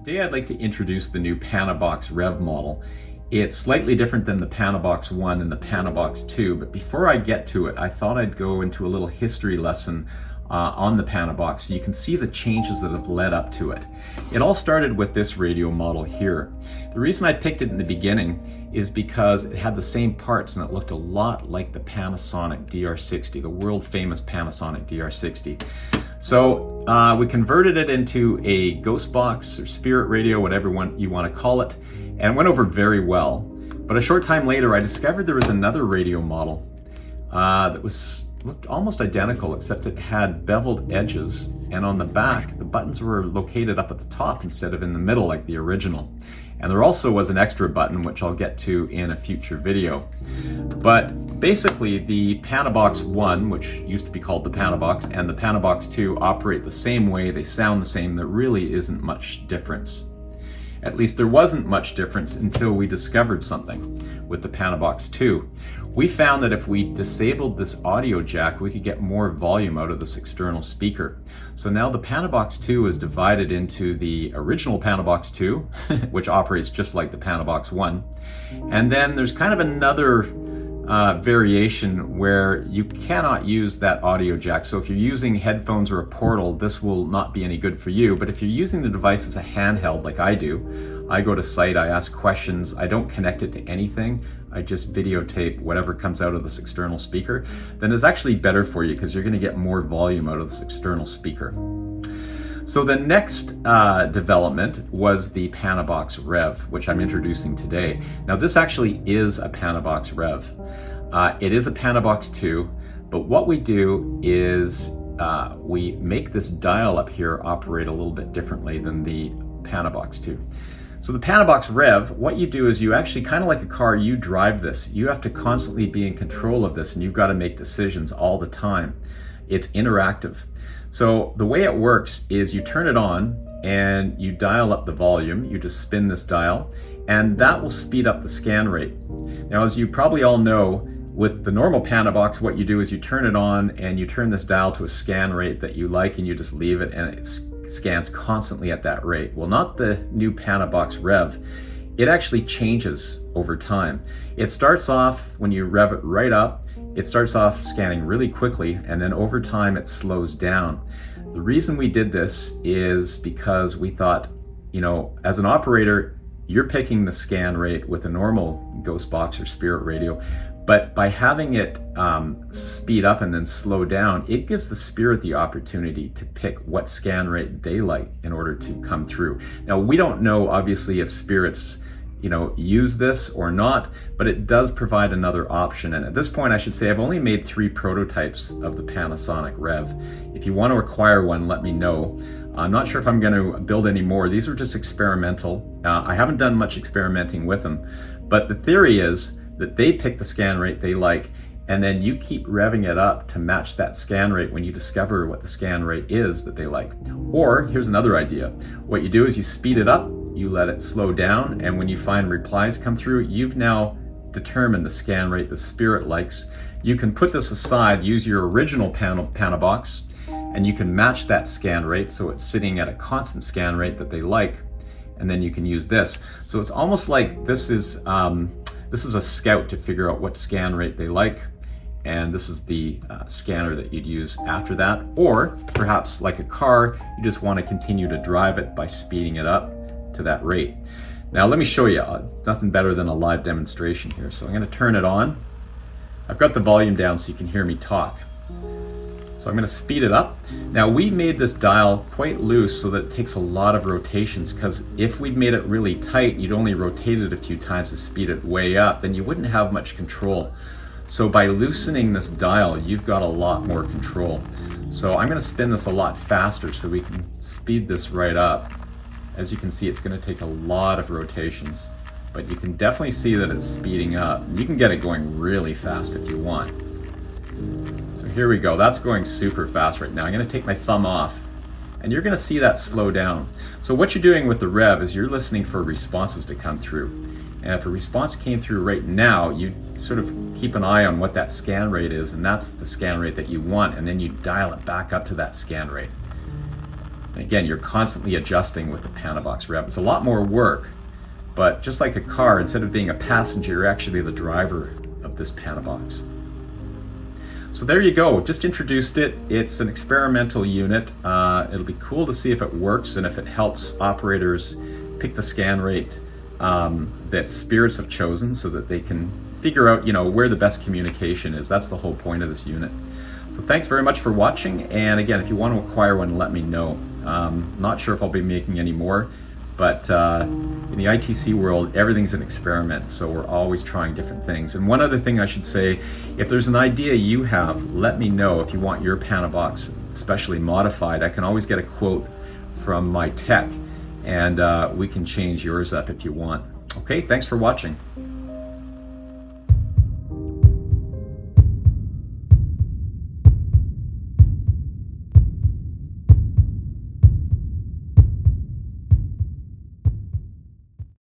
Today I'd like to introduce the new Panabox REV model. It's slightly different than the Panabox 1 and the Panabox 2, but before I get to it, I thought I'd go into a little history lesson on the Panabox so you can see the changes that have led up to it. It all started with this radio model here. The reason I picked it in the beginning is because it had the same parts and it looked a lot like the Panasonic DR60, the world famous Panasonic DR60. So we converted it into a ghost box or spirit radio, whatever you want to call it, and it went over very well. But a short time later, I discovered there was another radio model that looked almost identical, except it had beveled edges, and on the back, the buttons were located up at the top instead of in the middle like the original. And there also was an extra button, which I'll get to in a future video. But basically, the Panabox 1, which used to be called the Panabox, and the Panabox 2 operate the same way, they sound the same, there really isn't much difference. At least there wasn't much difference until we discovered something with the Panabox 2. We found that if we disabled this audio jack, we could get more volume out of this external speaker. So now the Panabox 2 is divided into the original Panabox 2, which operates just like the Panabox 1. And then there's kind of another variation where you cannot use that audio jack. So if you're using headphones or a portal, this will not be any good for you. But if you're using the device as a handheld like I do, I go to site, I ask questions, I don't connect it to anything, I just videotape whatever comes out of this external speaker, then it's actually better for you because you're going to get more volume out of this external speaker. So the next development was the Panabox REV, which I'm introducing today. Now this actually is a Panabox REV. It is a Panabox 2, but what we do is we make this dial up here operate a little bit differently than the Panabox 2. So the Panabox REV, what you do is you actually, kind of like a car, you drive this. You have to constantly be in control of this and you've got to make decisions all the time. It's interactive. So the way it works is you turn it on and you dial up the volume. You just spin this dial and that will speed up the scan rate. Now, as you probably all know, with the normal Panabox, what you do is you turn it on and you turn this dial to a scan rate that you like and you just leave it and it scans constantly at that rate. Well, not the new Panabox REV. It actually changes over time. It starts off, when you rev it right up, it starts off scanning really quickly, and then over time it slows down. The reason we did this is because we thought, you know, as an operator, you're picking the scan rate with a normal ghost box or spirit radio, but by having it speed up and then slow down, it gives the spirit the opportunity to pick what scan rate they like in order to come through. Now, we don't know, obviously, if spirits use this or not, but it does provide another option. And at this point, I should say I've only made 3 prototypes of the Panasonic REV. If you want to acquire one, let me know. I'm not sure if I'm going to build any more. These are just experimental. I haven't done much experimenting with them, but the theory is that they pick the scan rate they like, and then you keep revving it up to match that scan rate when you discover what the scan rate is that they like. Or here's another idea. What you do is you speed it up, you let it slow down, and when you find replies come through, you've now determined the scan rate the spirit likes. You can put this aside, use your original Panabox, and you can match that scan rate so it's sitting at a constant scan rate that they like, and then you can use this. So it's almost like this is a scout to figure out what scan rate they like, and this is the scanner that you'd use after that. Or perhaps like a car, you just want to continue to drive it by speeding it up to that rate. Now let me show you. It's nothing better than a live demonstration here. So I'm going to turn it on. I've got the volume down so you can hear me talk. So I'm going to speed it up. Now, we made this dial quite loose so that it takes a lot of rotations, because if we'd made it really tight, you'd only rotate it a few times to speed it way up, then you wouldn't have much control. So by loosening this dial, you've got a lot more control. So I'm going to spin this a lot faster so we can speed this right up. As you can see, it's going to take a lot of rotations, but you can definitely see that it's speeding up. You can get it going really fast if you want. So here we go. That's going super fast right now. I'm going to take my thumb off and you're going to see that slow down. So what you're doing with the REV is you're listening for responses to come through. And if a response came through right now, you sort of keep an eye on what that scan rate is, and that's the scan rate that you want, and then you dial it back up to that scan rate. And again, you're constantly adjusting with the Panabox REV. It's a lot more work, but just like a car, instead of being a passenger, you're actually the driver of this Panabox. So there you go, just introduced it. It's an experimental unit. It'll be cool to see if it works and if it helps operators pick the scan rate that spirits have chosen so that they can figure out, where the best communication is. That's the whole point of this unit. So thanks very much for watching. And again, if you want to acquire one, let me know. Not sure if I'll be making any more, but in the ITC world, everything's an experiment, so we're always trying different things. And one other thing I should say, if there's an idea you have, let me know. If you want your Panabox especially modified, I can always get a quote from my tech, and we can change yours up if you want. Okay, thanks for watching.